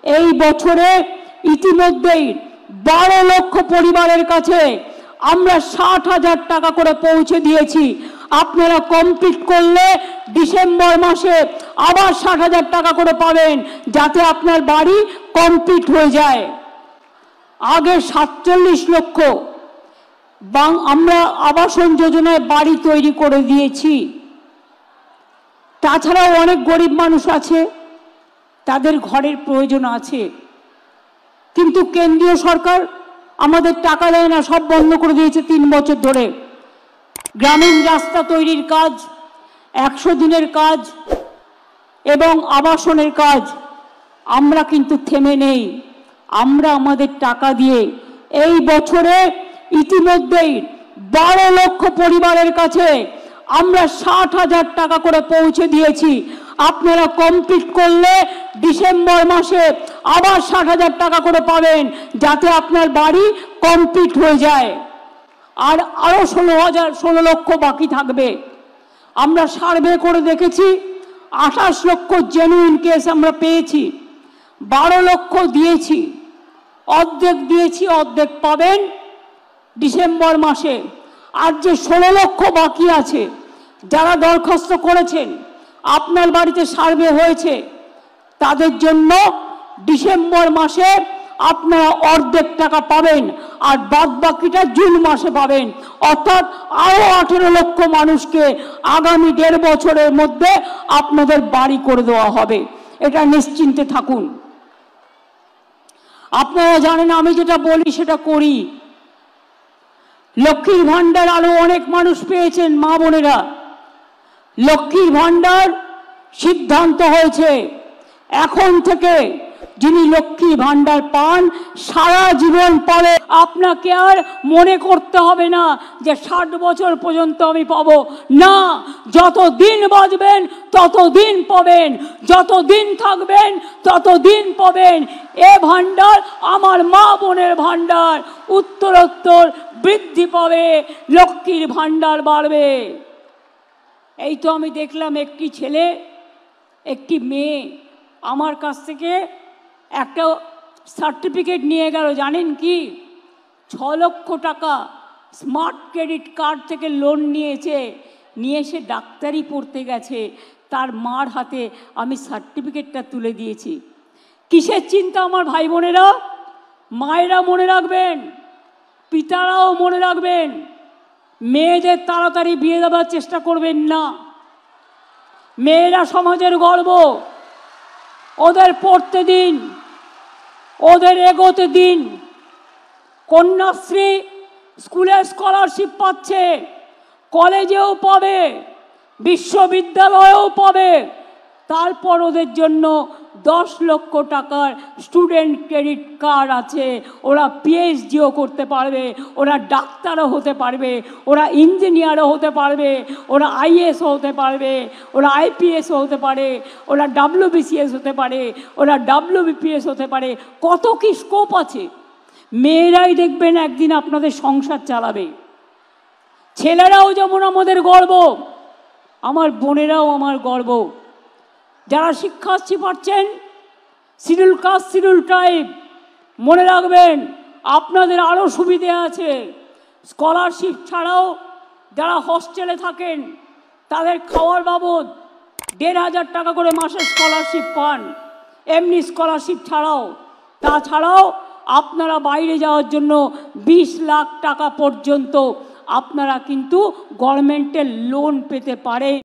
এই বছরে ইতিমধ্যেই 12 লক্ষ পরিবারের কাছে আমরা 60,000 টাকা করে পৌঁছে দিয়েছি। আপনারা কমপ্লিট করলে ডিসেম্বর মাসে আবার 60,000 টাকা করে পাবেন, যাতে আপনার বাড়ি কমপ্লিট হয়ে যায়। আগে 47 লক্ষ আমরা আবাসন যোজনায় বাড়ি তৈরি করে দিয়েছি। তাছাড়াও অনেক গরিব মানুষ আছে, তাদের ঘরের প্রয়োজন আছে, কিন্তু কেন্দ্রীয় সরকার আমাদের টাকা দেয় না, সব বন্ধ করে দিয়েছে 3 বছর ধরে। গ্রামীণ রাস্তা তৈরির কাজ, 100 দিনের কাজ এবং আবাসনের কাজ আমরা কিন্তু থেমে নেই। আমরা আমাদের টাকা দিয়ে এই বছরে ইতিমধ্যেই 12 লক্ষ পরিবারের কাছে আমরা 60,000 টাকা করে পৌঁছে দিয়েছি। আপনারা কমপ্লিট করলে ডিসেম্বর মাসে আবার 60,000 টাকা করে পাবেন, যাতে আপনার বাড়ি কমপ্লিট হয়ে যায়। আর আরো 16 লক্ষ বাকি থাকবে। আমরা সার্ভে করে দেখেছি 28 লক্ষ জেনুইন কেস আমরা পেয়েছি, 12 লক্ষ দিয়েছি, অর্ধেক দিয়েছি, অর্ধেক পাবেন ডিসেম্বর মাসে। আর যে 16 লক্ষ বাকি আছে, যারা দরখাস্ত করেছেন, আপনার বাড়িতে সার্ভে হয়েছে, তাদের জন্য ডিসেম্বর মাসে আপনারা অর্ধেক টাকা পাবেন, আর বাদ বাকিটা জুন মাসে পাবেন। অর্থাৎ আরো 18 লক্ষ মানুষকে আগামী 1.5 বছরের মধ্যে আপনাদের বাড়ি করে দেওয়া হবে। এটা নিশ্চিন্তে থাকুন। আপনারা জানেন আমি যেটা বলি সেটা করি। লক্ষ্মীর ভান্ডার আরো অনেক মানুষ পেয়েছেন, মা বোনেরা। লক্ষ্মীর ভান্ডার সিদ্ধান্ত হয়েছে এখন থেকে যিনি লক্ষ্মী ভান্ডার পান সারা জীবন পাবে। আপনাকে আর মনে করতে হবে না যে 60 বছর পর্যন্ত আমি পাবো না। যতদিন বাঁচবেন ততদিন পাবেন, যতদিন থাকবেন ততদিন পাবেন। এ ভান্ডার আমার মা বোনের ভান্ডার, উত্তরোত্তর বৃদ্ধি পাবে, লক্ষ্মীর ভান্ডার বাড়বে। এই তো আমি দেখলাম একটি ছেলে একটি মেয়ে আমার কাছ থেকে একটা সার্টিফিকেট নিয়ে গেল। জানেন কি? 6 লক্ষ টাকা স্মার্ট ক্রেডিট কার্ড থেকে লোন নিয়েছে, নিয়ে এসে ডাক্তারি পড়তে গেছে। তার মার হাতে আমি সার্টিফিকেটটা তুলে দিয়েছি। কিসের চিন্তা আমার ভাই বোনেরা? মায়েরা মনে রাখবেন, পিতারাও মনে রাখবেন, মেয়েদের তাড়াতাড়ি বিয়ে দেওয়ার চেষ্টা করবেন না। মেয়েরা সমাজের গর্ব, ওদের পড়তে দিন, ওদের এগোতে দিন। কন্যাশ্রী স্কুলে স্কলারশিপ পাচ্ছে, কলেজেও পাবে, বিশ্ববিদ্যালয়েও পাবে। তারপর ওদের জন্য 10 লক্ষ টাকার স্টুডেন্ট ক্রেডিট কার্ড আছে। ওরা পিএইচডিও করতে পারবে, ওরা ডাক্তারও হতে পারবে, ওরা ইঞ্জিনিয়ারও হতে পারবে, ওরা আইএএসও হতে পারবে, ওরা আইপিএসও হতে পারে, ওরা ডাব্লিউবিসিএস হতে পারে, ওরা ডাব্লিউবিপিএস হতে পারে। কত কি স্কোপ আছে। মেয়েরাই দেখবেন একদিন আপনাদের সংসার চালাবে। ছেলেরাও যেমন আমাদের গর্ব, আমার বোনেরাও আমার গর্ব। যারা শিক্ষার্থী পাচ্ছেন, শিডিউল কাস্ট শিডিউল ট্রাইব, মনে রাখবেন আপনাদের আরও সুবিধে আছে। স্কলারশিপ ছাড়াও যারা হস্টেলে থাকেন তাদের খাওয়ার বাবদ 1,500 টাকা করে মাসে স্কলারশিপ পান, এমনি স্কলারশিপ ছাড়াও। তাছাড়াও আপনারা বাইরে যাওয়ার জন্য 20 লাখ টাকা পর্যন্ত আপনারা কিন্তু গভর্নমেন্টের লোন পেতে পারেন।